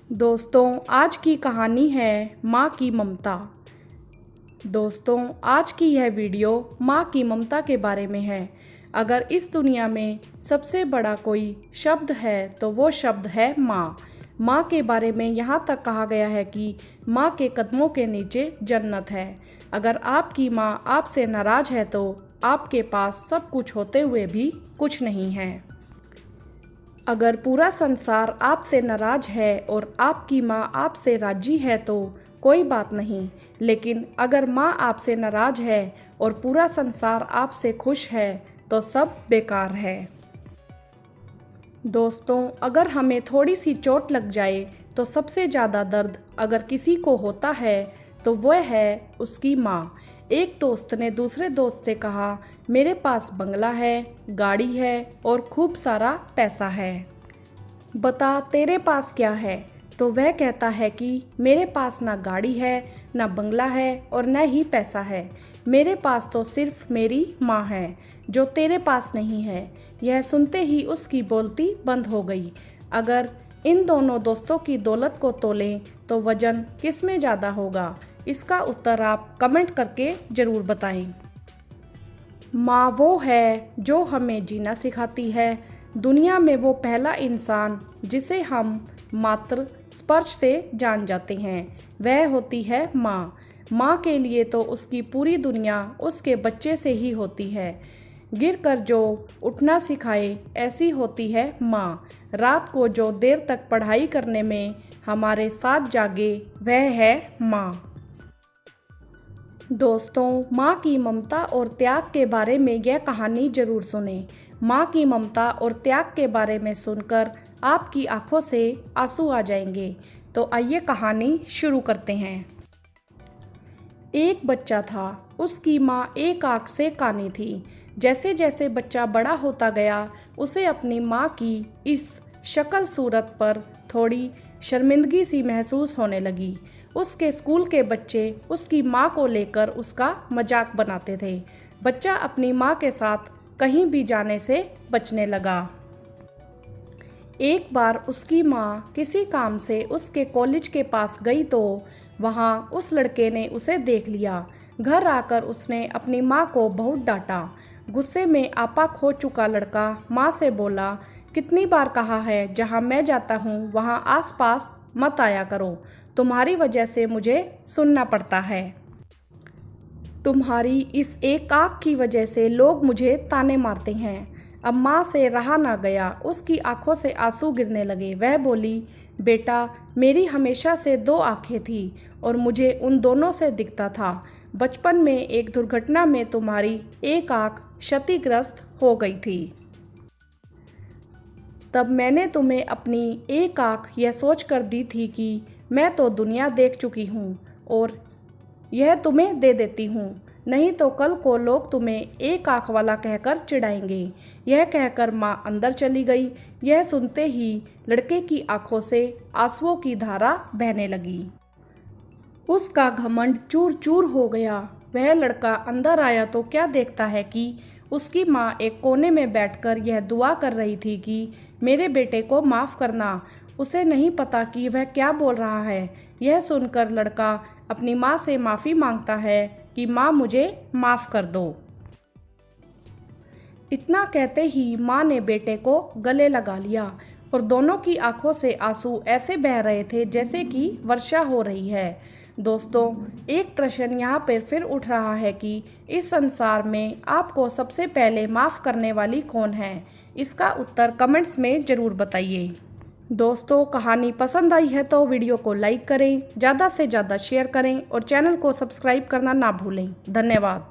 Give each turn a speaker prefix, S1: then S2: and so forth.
S1: दोस्तों, आज की कहानी है माँ की ममता। दोस्तों, आज की यह वीडियो माँ की ममता के बारे में है। अगर इस दुनिया में सबसे बड़ा कोई शब्द है तो वो शब्द है माँ। माँ के बारे में यहाँ तक कहा गया है कि माँ के कदमों के नीचे जन्नत है। अगर आपकी माँ आपसे नाराज़ है तो आपके पास सब कुछ होते हुए भी कुछ नहीं है। अगर पूरा संसार आपसे नाराज है और आपकी माँ आपसे राजी है तो कोई बात नहीं, लेकिन अगर माँ आपसे नाराज है और पूरा संसार आपसे खुश है तो सब बेकार है। दोस्तों, अगर हमें थोड़ी सी चोट लग जाए तो सबसे ज़्यादा दर्द अगर किसी को होता है तो वह है उसकी माँ। एक दोस्त ने दूसरे दोस्त से कहा, मेरे पास बंगला है, गाड़ी है और खूब सारा पैसा है, बता तेरे पास क्या है। तो वह कहता है कि मेरे पास ना गाड़ी है, ना बंगला है और न ही पैसा है। मेरे पास तो सिर्फ मेरी माँ है जो तेरे पास नहीं है। यह सुनते ही उसकी बोलती बंद हो गई। अगर इन दोनों दोस्तों की दौलत को तोलें तो वजन किस में ज़्यादा होगा? इसका उत्तर आप कमेंट करके ज़रूर बताएं। माँ वो है जो हमें जीना सिखाती है। दुनिया में वो पहला इंसान जिसे हम मात्र स्पर्श से जान जाते हैं वह होती है माँ। माँ के लिए तो उसकी पूरी दुनिया उसके बच्चे से ही होती है। गिरकर जो उठना सिखाए ऐसी होती है माँ। रात को जो देर तक पढ़ाई करने में हमारे साथ जागे वह है माँ। दोस्तों, माँ की ममता और त्याग के बारे में यह कहानी ज़रूर सुनें। माँ की ममता और त्याग के बारे में सुनकर आपकी आंखों से आंसू आ जाएंगे। तो आइए कहानी शुरू करते हैं। एक बच्चा था, उसकी माँ एक आँख से कानी थी। जैसे जैसे बच्चा बड़ा होता गया उसे अपनी माँ की इस शक्ल सूरत पर थोड़ी शर्मिंदगी सी महसूस होने लगी। उसके स्कूल के बच्चे उसकी माँ को लेकर उसका मजाक बनाते थे। बच्चा अपनी माँ के साथ कहीं भी जाने से बचने लगा। एक बार उसकी माँ किसी काम से उसके कॉलेज के पास गई तो वहाँ उस लड़के ने उसे देख लिया। घर आकर उसने अपनी माँ को बहुत डांटा। गुस्से में आपा खो चुका लड़का माँ से बोला, कितनी बार कहा है जहाँ मैं जाता हूँ वहाँ आसपास मत आया करो। तुम्हारी वजह से मुझे सुनना पड़ता है। तुम्हारी इस एक आँख की वजह से लोग मुझे ताने मारते हैं। अब माँ से रहा ना गया, उसकी आंखों से आंसू गिरने लगे। वह बोली, बेटा, मेरी हमेशा से दो आँखें थी और मुझे उन दोनों से दिखता था। बचपन में एक दुर्घटना में तुम्हारी एक आँख क्षतिग्रस्त हो गई थी। तब मैंने तुम्हें अपनी एक आँख यह सोच कर दी थी कि मैं तो दुनिया देख चुकी हूँ और यह तुम्हें दे देती हूँ, नहीं तो कल को लोग तुम्हें एक आँख वाला कहकर चिढ़ाएंगे। यह कहकर माँ अंदर चली गई। यह सुनते ही लड़के की आंखों से आंसुओं की धारा बहने लगी। उसका घमंड चूर चूर हो गया। वह लड़का अंदर आया तो क्या देखता है कि उसकी माँ एक कोने में बैठकर यह दुआ कर रही थी कि मेरे बेटे को माफ़ करना। उसे नहीं पता कि वह क्या बोल रहा है। यह सुनकर लड़का अपनी माँ से माफ़ी मांगता है कि माँ, मुझे माफ़ कर दो। इतना कहते ही माँ ने बेटे को गले लगा लिया और दोनों की आंखों से आंसू ऐसे बह रहे थे जैसे कि वर्षा हो रही है। दोस्तों, एक प्रश्न यहाँ पर फिर उठ रहा है कि इस संसार में आपको सबसे पहले माफ़ करने वाली कौन है? इसका उत्तर कमेंट्स में ज़रूर बताइए। दोस्तों, कहानी पसंद आई है तो वीडियो को लाइक करें, ज़्यादा से ज़्यादा शेयर करें और चैनल को सब्सक्राइब करना ना भूलें। धन्यवाद।